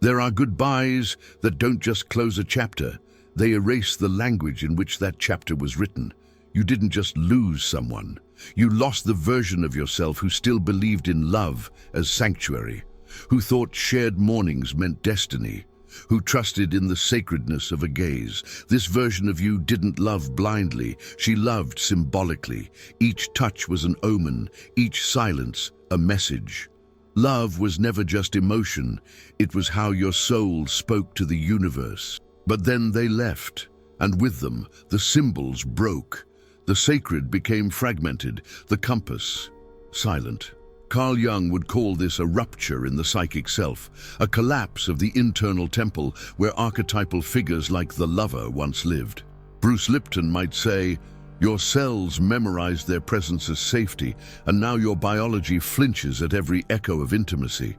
There are goodbyes that don't just close a chapter, they erase the language in which that chapter was written. You didn't just lose someone. You lost the version of yourself who still believed in love as sanctuary, who thought shared mornings meant destiny, who trusted in the sacredness of a gaze. This version of you didn't love blindly, she loved symbolically. Each touch was an omen, each silence a message. Love was never just emotion, it was how your soul spoke to the universe. But then they left, and with them the symbols broke. The sacred became fragmented, the compass silent. Carl Jung would call this a rupture in the psychic self, a collapse of the internal temple where archetypal figures like the lover once lived. Bruce Lipton might say, your cells memorized their presence as safety, and now your biology flinches at every echo of intimacy.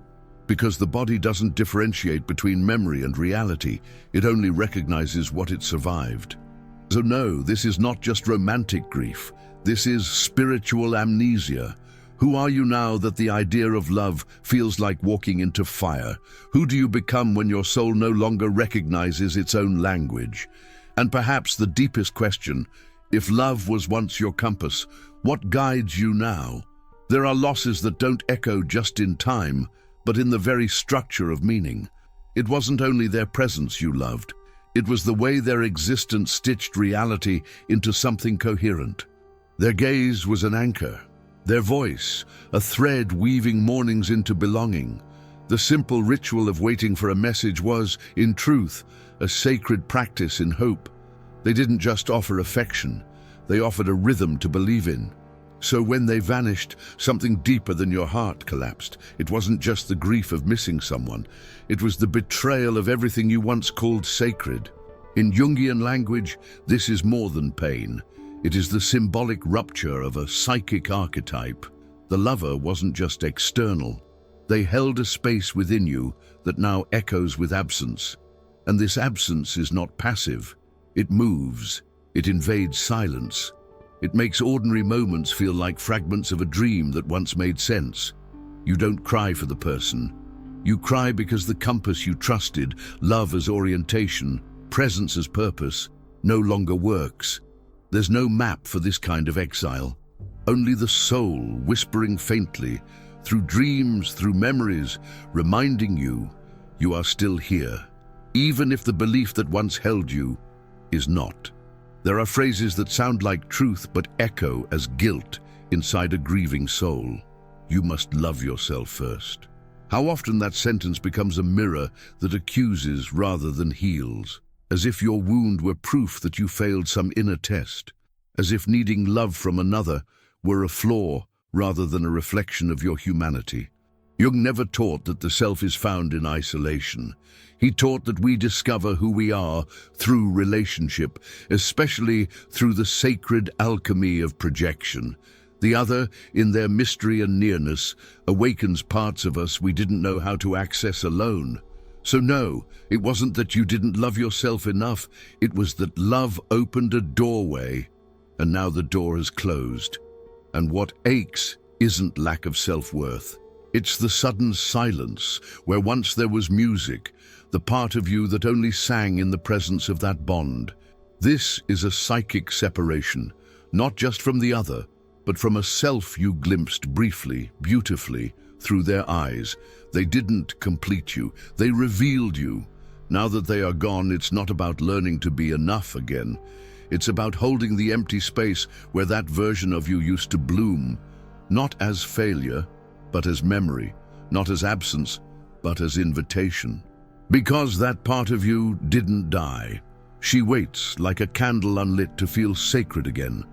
Because the body doesn't differentiate between memory and reality, it only recognizes what it survived. So no, this is not just romantic grief, this is spiritual amnesia. Who are you now that the idea of love feels like walking into fire? Who do you become when your soul no longer recognizes its own language? And perhaps the deepest question, if love was once your compass, what guides you now? There are losses that don't echo just in time, but in the very structure of meaning. It wasn't only their presence you loved, it was the way their existence stitched reality into something coherent. Their gaze was an anchor, their voice, a thread weaving mornings into belonging. The simple ritual of waiting for a message was, in truth, a sacred practice in hope. They didn't just offer affection, they offered a rhythm to believe in. So when they vanished, something deeper than your heart collapsed. It wasn't just the grief of missing someone, it was the betrayal of everything you once called sacred. In Jungian language, this is more than pain. It is the symbolic rupture of a psychic archetype. The lover wasn't just external. They held a space within you that now echoes with absence. And this absence is not passive. It moves. It invades silence. It makes ordinary moments feel like fragments of a dream that once made sense. You don't cry for the person. You cry because the compass you trusted, love as orientation, presence as purpose, no longer works. There's no map for this kind of exile. Only the soul whispering faintly, through dreams, through memories, reminding you, you are still here, even if the belief that once held you is not. There are phrases that sound like truth but echo as guilt inside a grieving soul. You must love yourself first. How often that sentence becomes a mirror that accuses rather than heals, as if your wound were proof that you failed some inner test, as if needing love from another were a flaw rather than a reflection of your humanity. Jung never taught that the self is found in isolation. He taught that we discover who we are through relationship, especially through the sacred alchemy of projection. The other, in their mystery and nearness, awakens parts of us we didn't know how to access alone. So no, it wasn't that you didn't love yourself enough, it was that love opened a doorway, and now the door is closed. And what aches isn't lack of self-worth. It's the sudden silence where once there was music, the part of you that only sang in the presence of that bond. This is a psychic separation, not just from the other, but from a self you glimpsed briefly, beautifully, through their eyes. They didn't complete you, they revealed you. Now that they are gone, it's not about learning to be enough again. It's about holding the empty space where that version of you used to bloom, not as failure, but as memory, not as absence, but as invitation. Because that part of you didn't die. She waits like a candle unlit to feel sacred again.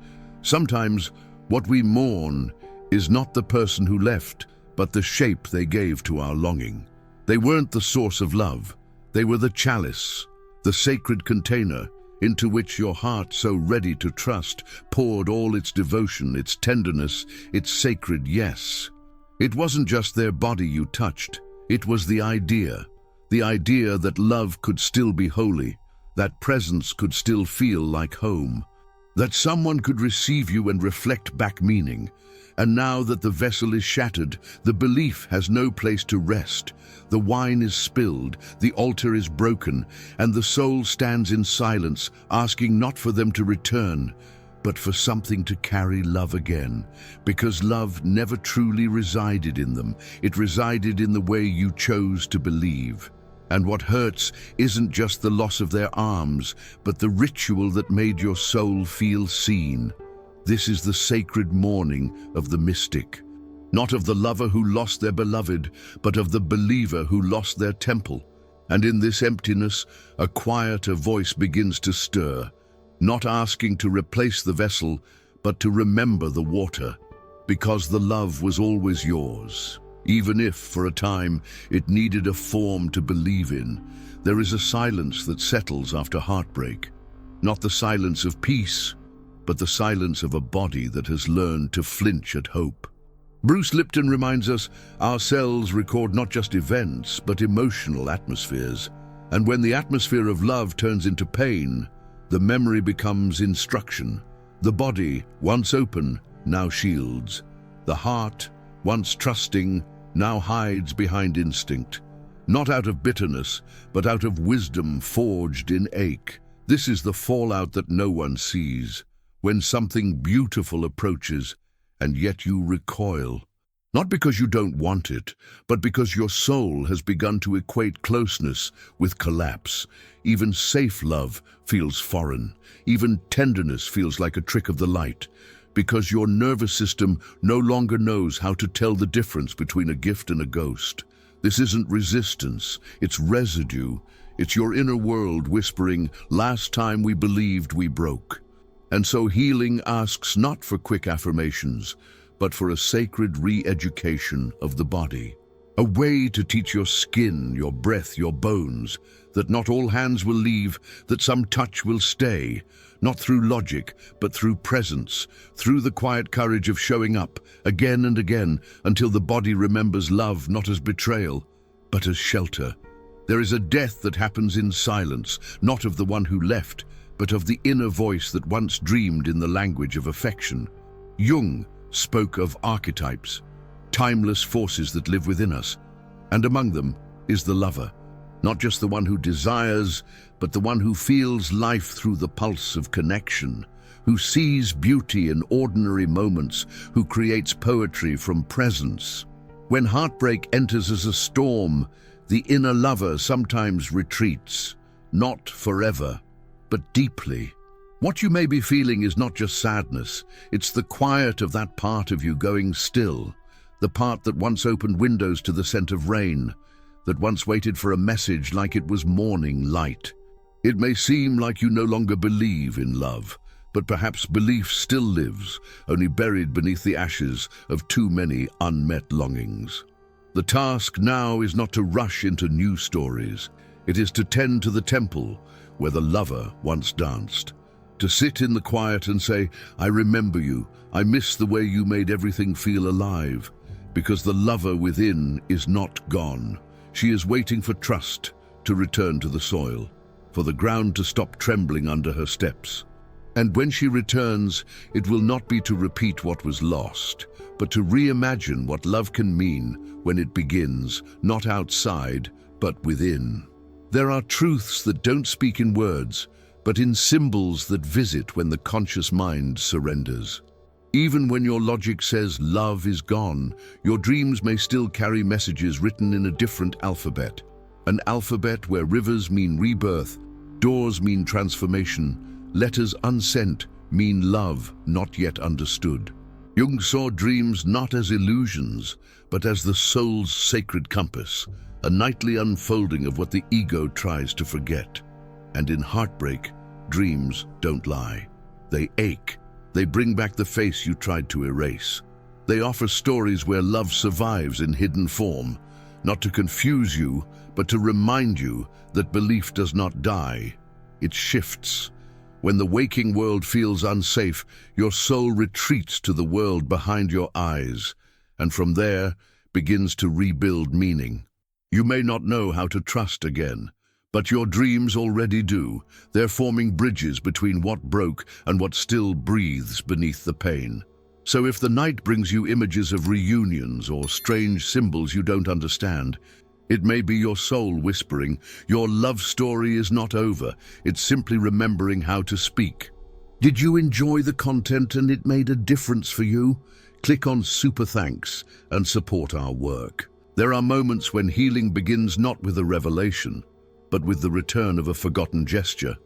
Sometimes what we mourn is not the person who left, but the shape they gave to our longing. They weren't the source of love. They were the chalice, the sacred container into which your heart, so ready to trust, poured all its devotion, its tenderness, its sacred yes. It wasn't just their body you touched. It was the idea that love could still be holy, that presence could still feel like home. that someone could receive you and reflect back meaning. And now that the vessel is shattered, the belief has no place to rest. The wine is spilled, the altar is broken, and the soul stands in silence, asking not for them to return, but for something to carry love again. Because love never truly resided in them. It resided in the way you chose to believe. And what hurts isn't just the loss of their arms, but the ritual that made your soul feel seen. This is the sacred mourning of the mystic, not of the lover who lost their beloved, but of the believer who lost their temple. And in this emptiness, a quieter voice begins to stir, not asking to replace the vessel, but to remember the water, because the love was always yours. Even if, for a time, it needed a form to believe in, there is a silence that settles after heartbreak. Not the silence of peace, but the silence of a body that has learned to flinch at hope. Bruce Lipton reminds us our cells record not just events, but emotional atmospheres. And when the atmosphere of love turns into pain, the memory becomes instruction. The body, once open, now shields. The heart, once trusting, now hides behind instinct. Not out of bitterness, but out of wisdom forged in ache. This is the fallout that no one sees. When something beautiful approaches, and yet you recoil. Not because you don't want it, but because your soul has begun to equate closeness with collapse. Even safe love feels foreign. Even tenderness feels like a trick of the light. Because your nervous system no longer knows how to tell the difference between a gift and a ghost. This isn't resistance, it's residue. It's your inner world whispering, "Last time we believed we broke." And so healing asks not for quick affirmations, but for a sacred re-education of the body. A way to teach your skin, your breath, your bones, that not all hands will leave, that some touch will stay, not through logic, but through presence, through the quiet courage of showing up again and again until the body remembers love not as betrayal, but as shelter. There is a death that happens in silence, not of the one who left, but of the inner voice that once dreamed in the language of affection. Jung spoke of archetypes, timeless forces that live within us, and among them is the lover, not just the one who desires, but the one who feels life through the pulse of connection, who sees beauty in ordinary moments, who creates poetry from presence. When heartbreak enters as a storm, the inner lover sometimes retreats, not forever, but deeply. What you may be feeling is not just sadness, it's the quiet of that part of you going still, the part that once opened windows to the scent of rain, that once waited for a message like it was morning light. It may seem like you no longer believe in love, but perhaps belief still lives, only buried beneath the ashes of too many unmet longings. The task now is not to rush into new stories. It is to tend to the temple where the lover once danced. To sit in the quiet and say, "I remember you, I miss the way you made everything feel alive," because the lover within is not gone. She is waiting for trust to return to the soil, for the ground to stop trembling under her steps. And when she returns, it will not be to repeat what was lost, but to reimagine what love can mean when it begins, not outside, but within. There are truths that don't speak in words, but in symbols that visit when the conscious mind surrenders. Even when your logic says love is gone, your dreams may still carry messages written in a different alphabet. An alphabet where rivers mean rebirth, doors mean transformation, letters unsent mean love not yet understood. Jung saw dreams not as illusions, but as the soul's sacred compass, a nightly unfolding of what the ego tries to forget. And in heartbreak, dreams don't lie. They ache. They bring back the face you tried to erase. They offer stories where love survives in hidden form, not to confuse you, but to remind you that belief does not die. It shifts. When the waking world feels unsafe, your soul retreats to the world behind your eyes, and from there begins to rebuild meaning. You may not know how to trust again, But your dreams already do. They're forming bridges between what broke and what still breathes beneath the pain. So if the night brings you images of reunions or strange symbols you don't understand, it may be your soul whispering, your love story is not over, it's simply remembering how to speak. Did you enjoy the content and it made a difference for you? Click on Super Thanks and support our work. There are moments when healing begins not with a revelation, but with the return of a forgotten gesture.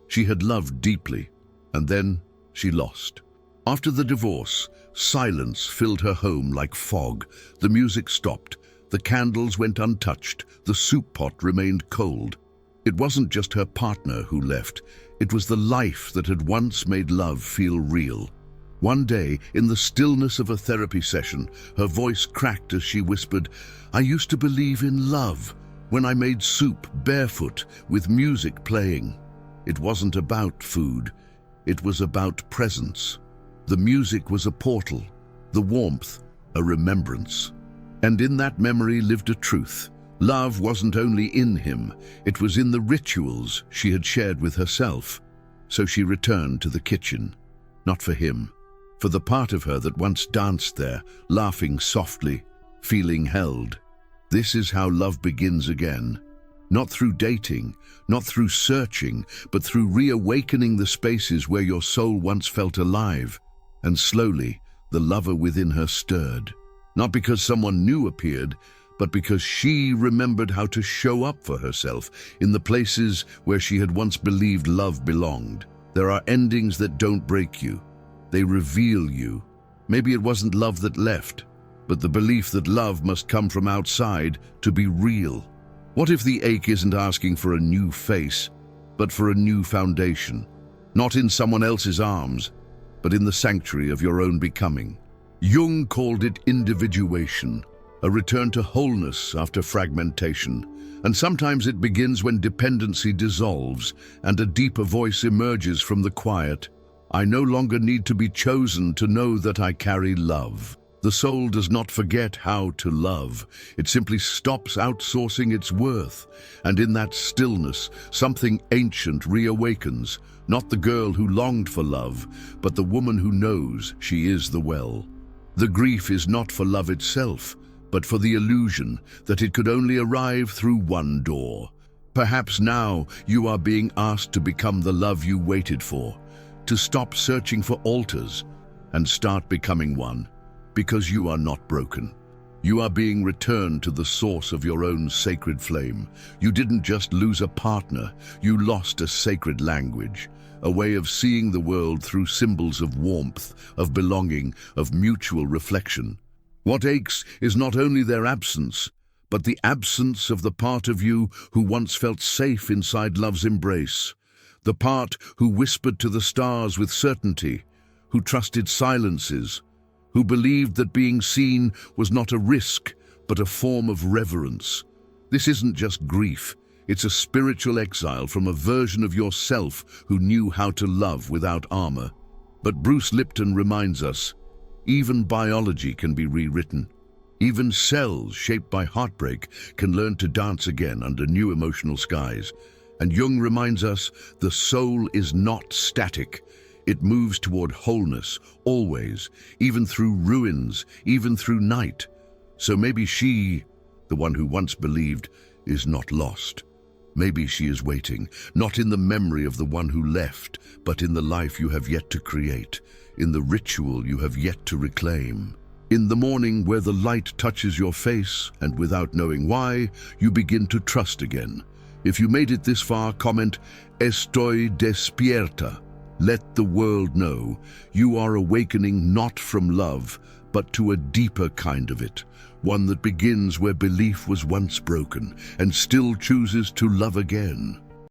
She had loved deeply, and then she lost. After the divorce, silence filled her home like fog. The music stopped, the candles went untouched, the soup pot remained cold. It wasn't just her partner who left, it was the life that had once made love feel real. One day, in the stillness of a therapy session, her voice cracked as she whispered, "I used to believe in love when I made soup barefoot with music playing. It wasn't about food, it was about presence. The music was a portal, the warmth, a remembrance." And in that memory lived a truth. Love wasn't only in him, it was in the rituals she had shared with herself. So she returned to the kitchen, not for him, for the part of her that once danced there, laughing softly, feeling held. This is how love begins again. Not through dating, not through searching, but through reawakening the spaces where your soul once felt alive. And slowly, the lover within her stirred. Not because someone new appeared, but because she remembered how to show up for herself in the places where she had once believed love belonged. There are endings that don't break you. They reveal you. Maybe it wasn't love that left, but the belief that love must come from outside to be real. What if the ache isn't asking for a new face, but for a new foundation? Not in someone else's arms, but in the sanctuary of your own becoming. Jung called it individuation, a return to wholeness after fragmentation. And sometimes it begins when dependency dissolves and a deeper voice emerges from the quiet. I no longer need to be chosen to know that I carry love. The soul does not forget how to love. It simply stops outsourcing its worth. And in that stillness, something ancient reawakens. Not the girl who longed for love, but the woman who knows she is the well. The grief is not for love itself, but for the illusion that it could only arrive through one door. Perhaps now you are being asked to become the love you waited for, to stop searching for altars and start becoming one, because you are not broken. You are being returned to the source of your own sacred flame. You didn't just lose a partner, you lost a sacred language, a way of seeing the world through symbols of warmth, of belonging, of mutual reflection. What aches is not only their absence, but the absence of the part of you who once felt safe inside love's embrace, the part who whispered to the stars with certainty, who trusted silences, who believed that being seen was not a risk, but a form of reverence. This isn't just grief, it's a spiritual exile from a version of yourself who knew how to love without armor. But Bruce Lipton reminds us, even biology can be rewritten. Even cells shaped by heartbreak can learn to dance again under new emotional skies. And Jung reminds us, the soul is not static. It moves toward wholeness, always, even through ruins, even through night. So maybe she, the one who once believed, is not lost. Maybe she is waiting, not in the memory of the one who left, but in the life you have yet to create, in the ritual you have yet to reclaim. In the morning where the light touches your face, and without knowing why, you begin to trust again. If you made it this far, comment, "Estoy despierta." Let the world know you are awakening not from love, but to a deeper kind of it, one that begins where belief was once broken and still chooses to love again.